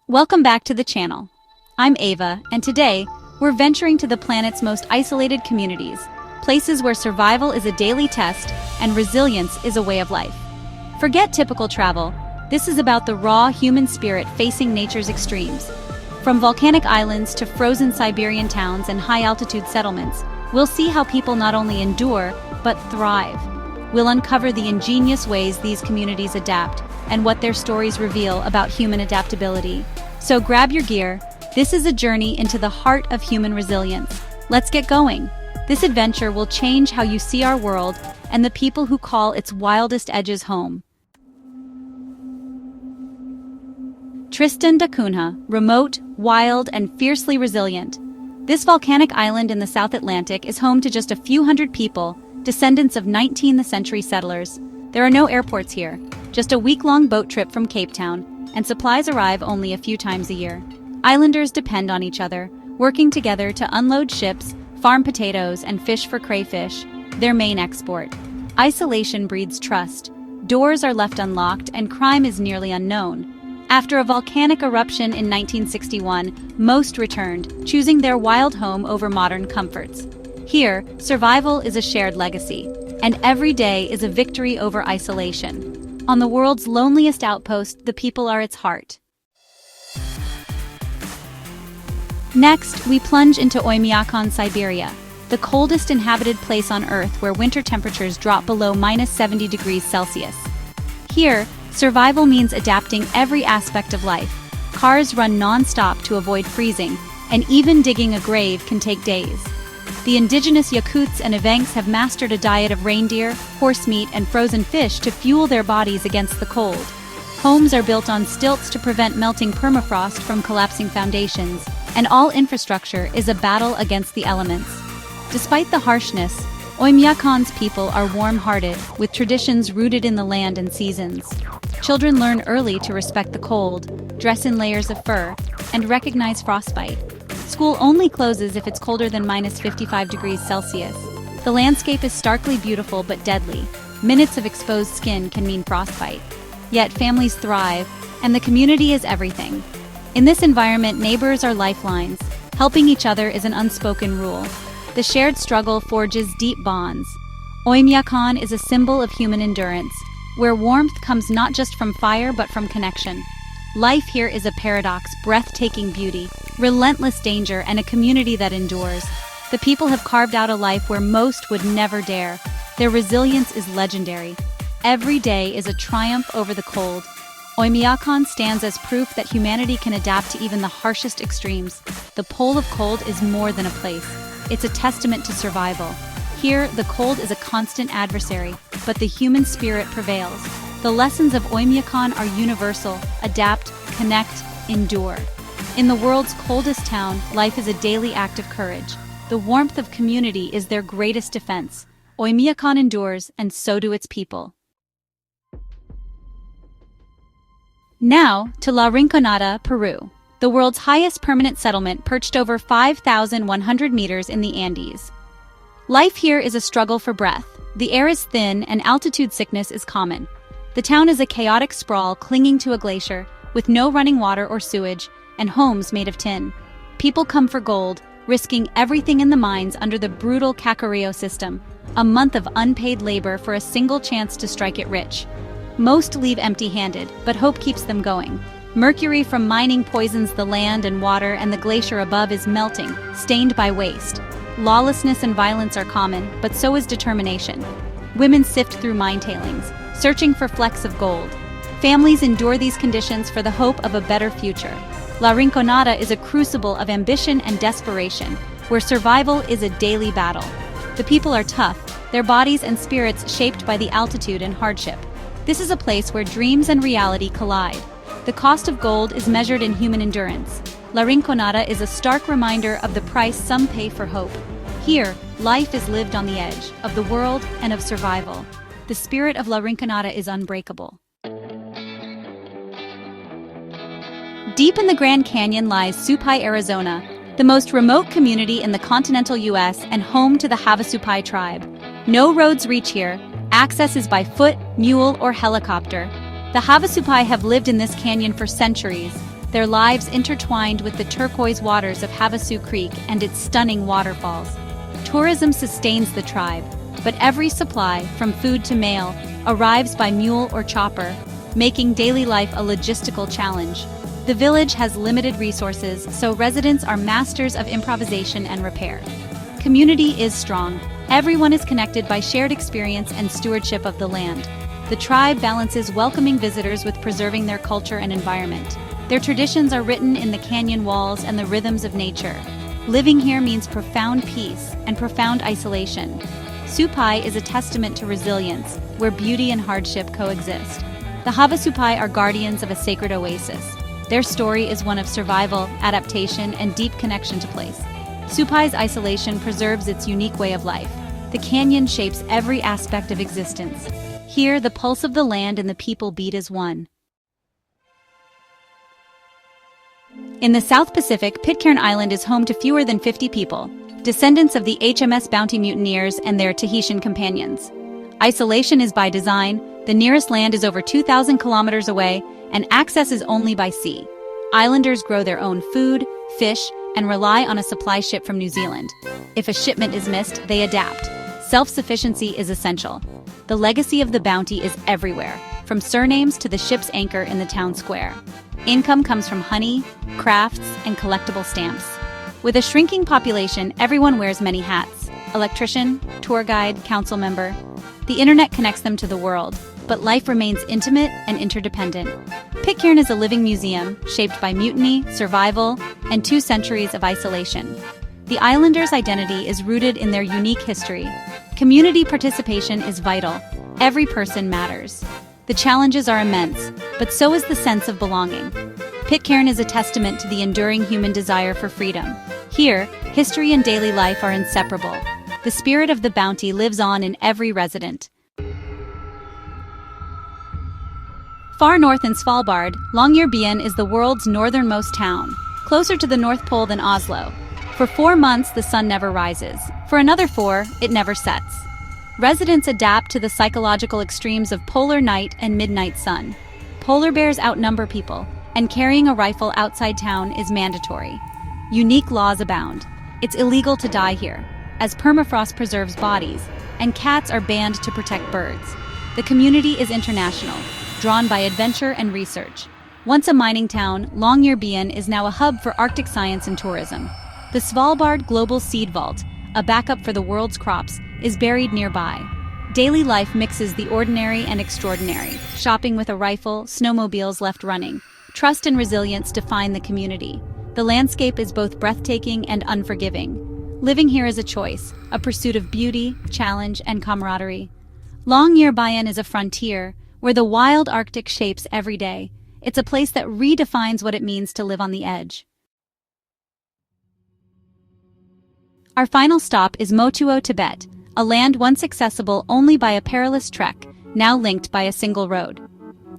Welcome back to the channel. I'm Ava, and today, we're venturing to the planet's most isolated communities, places where survival is a daily test and resilience is a way of life. Forget typical travel. This is about the raw human spirit facing nature's extremes. From volcanic islands to frozen Siberian towns and high-altitude settlements, we'll see how people not only endure, but thrive. We'll uncover the ingenious ways these communities adapt and what their stories reveal about human adaptability. So grab your gear. This is a journey into the heart of human resilience. Let's get going. This adventure will change how you see our world and the people who call its wildest edges home. Tristan da Cunha, remote, wild, and fiercely resilient. This volcanic island in the South Atlantic is home to just a few hundred people, descendants of 19th century settlers. There are no airports here, just a week-long boat trip from Cape Town, and supplies arrive only a few times a year. Islanders depend on each other, working together to unload ships, farm potatoes, and fish for crayfish, their main export. Isolation breeds trust. Doors are left unlocked, and crime is nearly unknown. After a volcanic eruption in 1961, most returned, choosing their wild home over modern comforts. Here, survival is a shared legacy, and every day is a victory over isolation. On the world's loneliest outpost, the people are its heart. Next, we plunge into Oymyakon, Siberia, the coldest inhabited place on Earth where winter temperatures drop below -70 degrees Celsius. Here, survival means adapting every aspect of life. Cars run non-stop to avoid freezing, and even digging a grave can take days. The indigenous Yakuts and Evenks have mastered a diet of reindeer, horse meat, and frozen fish to fuel their bodies against the cold. Homes are built on stilts to prevent melting permafrost from collapsing foundations, and all infrastructure is a battle against the elements. Despite the harshness, Oymyakon's people are warm-hearted, with traditions rooted in the land and seasons. Children learn early to respect the cold, dress in layers of fur, and recognize frostbite. School only closes if it's colder than -55 degrees Celsius. The landscape is starkly beautiful but deadly. Minutes of exposed skin can mean frostbite. Yet families thrive, and the community is everything. In this environment, neighbors are lifelines. Helping each other is an unspoken rule. The shared struggle forges deep bonds. Oymyakon is a symbol of human endurance, where warmth comes not just from fire but from connection. Life here is a paradox, breathtaking beauty, relentless danger, and a community that endures. The people have carved out a life where most would never dare. Their resilience is legendary. Every day is a triumph over the cold. Oymyakon stands as proof that humanity can adapt to even the harshest extremes. The pole of cold is more than a place. It's a testament to survival. Here, the cold is a constant adversary, but the human spirit prevails. The lessons of Oymyakon are universal: adapt, connect, endure. In the world's coldest town, life is a daily act of courage. The warmth of community is their greatest defense. Oymyakon endures, and so do its people. Now, to La Rinconada, Peru, the world's highest permanent settlement perched over 5,100 meters in the Andes. Life here is a struggle for breath. The air is thin, and altitude sickness is common. The town is a chaotic sprawl clinging to a glacier, with no running water or sewage, and homes made of tin. People come for gold, risking everything in the mines under the brutal Cacareo system, a month of unpaid labor for a single chance to strike it rich. Most leave empty-handed, but hope keeps them going. Mercury from mining poisons the land and water, and the glacier above is melting, stained by waste. Lawlessness and violence are common, but so is determination. Women sift through mine tailings, searching for flecks of gold. Families endure these conditions for the hope of a better future. La Rinconada is a crucible of ambition and desperation, where survival is a daily battle. The people are tough, their bodies and spirits shaped by the altitude and hardship. This is a place where dreams and reality collide. The cost of gold is measured in human endurance. La Rinconada is a stark reminder of the price some pay for hope. Here, life is lived on the edge of the world and of survival. The spirit of La Rinconada is unbreakable. Deep in the Grand Canyon lies Supai, Arizona, the most remote community in the continental U.S. and home to the Havasupai tribe. No roads reach here. Access is by foot, mule, or helicopter. The Havasupai have lived in this canyon for centuries. their lives intertwined with the turquoise waters of Havasu Creek and its stunning waterfalls. Tourism sustains the tribe, but every supply, from food to mail, arrives by mule or chopper, making daily life a logistical challenge. The village has limited resources, so residents are masters of improvisation and repair. Community is strong. Everyone is connected by shared experience and stewardship of the land. The tribe balances welcoming visitors with preserving their culture and environment. Their traditions are written in the canyon walls and the rhythms of nature. Living here means profound peace and profound isolation. Supai is a testament to resilience, where beauty and hardship coexist. The Havasupai are guardians of a sacred oasis. Their story is one of survival, adaptation, and deep connection to place. Supai's isolation preserves its unique way of life. The canyon shapes every aspect of existence. Here, the pulse of the land and the people beat as one. In the South Pacific, Pitcairn Island is home to fewer than 50 people, descendants of the HMS Bounty mutineers and their Tahitian companions. Isolation is by design. The nearest land is over 2,000 kilometers away, and access is only by sea. Islanders grow their own food, fish, and rely on a supply ship from New Zealand. If a shipment is missed, they adapt. Self-sufficiency is essential. The legacy of the Bounty is everywhere, from surnames to the ship's anchor in the town square. Income comes from honey, crafts, and collectible stamps. With a shrinking population, everyone wears many hats: electrician, tour guide, council member. The internet connects them to the world, but life remains intimate and interdependent. Pitcairn is a living museum shaped by mutiny, survival, and 2 centuries of isolation. The islanders' identity is rooted in their unique history. Community participation is vital. Every person matters. The challenges are immense, but so is the sense of belonging. Pitcairn is a testament to the enduring human desire for freedom. Here, history and daily life are inseparable. The spirit of the Bounty lives on in every resident. Far north in Svalbard, Longyearbyen is the world's northernmost town, closer to the North Pole than Oslo. For 4 months, the sun never rises. For another 4, it never sets. Residents adapt to the psychological extremes of polar night and midnight sun. Polar bears outnumber people, and carrying a rifle outside town is mandatory. Unique laws abound. It's illegal to die here, as permafrost preserves bodies, and cats are banned to protect birds. The community is international, drawn by adventure and research. Once a mining town, Longyearbyen is now a hub for Arctic science and tourism. The Svalbard Global Seed Vault, a backup for the world's crops, is buried nearby. Daily life mixes the ordinary and extraordinary. Shopping with a rifle, snowmobiles left running. Trust and resilience define the community. The landscape is both breathtaking and unforgiving. Living here is a choice, a pursuit of beauty, challenge, and camaraderie. Longyearbyen is a frontier where the wild Arctic shapes every day. It's a place that redefines what it means to live on the edge. Our final stop is Motuo, Tibet, a land once accessible only by a perilous trek, now linked by a single road.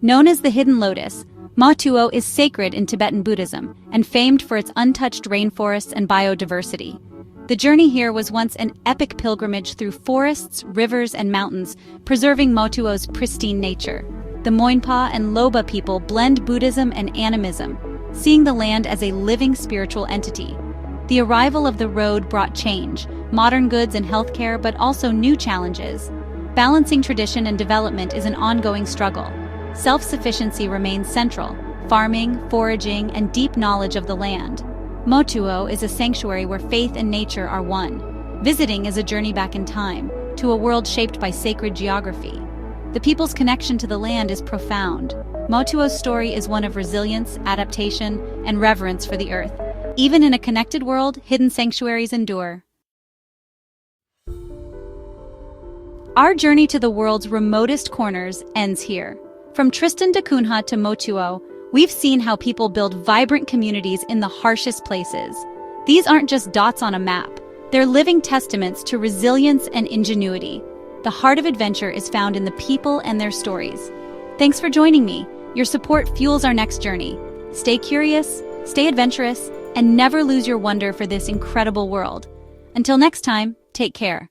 Known as the Hidden Lotus, Motuo is sacred in Tibetan Buddhism and famed for its untouched rainforests and biodiversity. The journey here was once an epic pilgrimage through forests, rivers, and mountains, preserving Motuo's pristine nature. The Moinpa and Loba people blend Buddhism and animism, seeing the land as a living spiritual entity. The arrival of the road brought change, modern goods and healthcare, but also new challenges. Balancing tradition and development is an ongoing struggle. Self-sufficiency remains central: farming, foraging, and deep knowledge of the land. Motuo is a sanctuary where faith and nature are one. Visiting is a journey back in time, to a world shaped by sacred geography. The people's connection to the land is profound. Motuo's story is one of resilience, adaptation, and reverence for the earth. Even in a connected world, hidden sanctuaries endure. Our journey to the world's remotest corners ends here. From Tristan da Cunha to Motuo, we've seen how people build vibrant communities in the harshest places. These aren't just dots on a map. They're living testaments to resilience and ingenuity. The heart of adventure is found in the people and their stories. Thanks for joining me. Your support fuels our next journey. Stay curious, stay adventurous, and never lose your wonder for this incredible world. Until next time, take care.